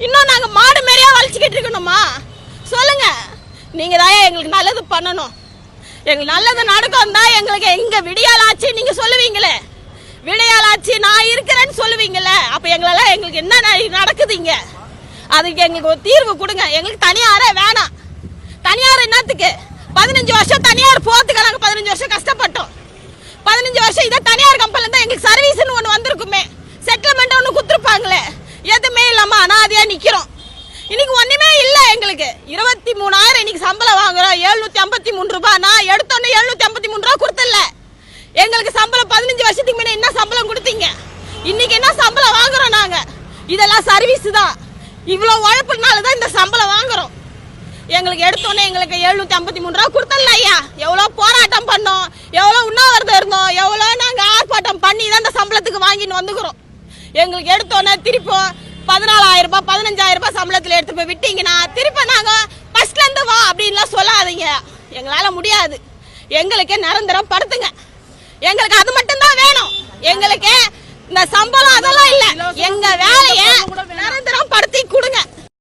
இன்னும் நாங்க மாடு மேரியா வலிச்சுக்கிட்டு இருக்கணுமா? சொல்லுங்க. நீங்க தான் எங்களுக்கு நல்லது பண்ணணும். எங்களுக்கு நல்லது நடக்கும் தான் எங்களுக்கு எங்க விடியாலாச்சு நீங்க சொல்லுவீங்களே. விடியாலாச்சு நான் இருக்கிறேன்னு சொல்லுவீங்களே. அப்ப எங்களுக்கு என்ன நடக்குதுங்க? அதுக்கு எங்களுக்கு ஒரு தீர்வு கொடுங்க. எங்களுக்கு தனியாரே வேணாம். தனியார் என்னத்துக்கு? 15 வருஷம் தனியார் போறதுக்கு நாங்க 15 வருஷம் கஷ்டப்பட்டோம். 15 வருஷம் இதை தனியார் கம்பெனில தான் எங்களுக்கு சர்வீஸ்னு ஒன்று வந்திருக்குமே, செட்டில்மெண்ட் ஒன்று கொடுத்துருப்பாங்களே, எதுவுமே இல்லாம அனாதையா நிக்கிறோம். இன்னைக்கு ஒண்ணுமே இல்லை எங்களுக்கு. 23,000 இன்னைக்கு சம்பளம் வாங்குறோம். 753 ரூபாய். நான் எடுத்தோன்னே 753 ரூபா கொடுத்தல. எங்களுக்கு சம்பளம் 15 வருஷத்துக்கு முன்ன என்ன சம்பளம் கொடுத்தீங்க? இன்னைக்கு என்ன சம்பளம் வாங்குறோம் நாங்க? இதெல்லாம் சர்வீஸ் தான். இவ்வளவு உழைப்புனால தான் இந்த சம்பளம் வாங்குறோம். எங்களுக்கு எடுத்தோன்னே எங்களுக்கு 753 ரூபா கொடுத்தல ஐயா. எவ்வளோ போராட்டம் பண்ணோம், எவ்வளோ உண்ணாவிரதம் இருந்தோம், எவ்வளோ நாங்கள் ஆர்ப்பாட்டம் பண்ணி தான் இந்த சம்பளத்துக்கு வாங்கின்னு வந்துக்கிறோம். எங்களுக்கு எடுத்தோன்னே திருப்போம் 14,000 ரூபாய் 15,000 ரூபாய் சம்பளத்தில் எடுத்து போய் விட்டீங்கன்னா திருப்ப நாங்கள் ஃபர்ஸ்ட்லேருந்து வா அப்படின்லாம் சொல்லாதீங்க. எங்களால் முடியாது. எங்களுக்கே நிரந்தரம் படுத்துங்க. எங்களுக்கு அது மட்டும்தான் வேணும். எங்களுக்கு இந்த சம்பளம்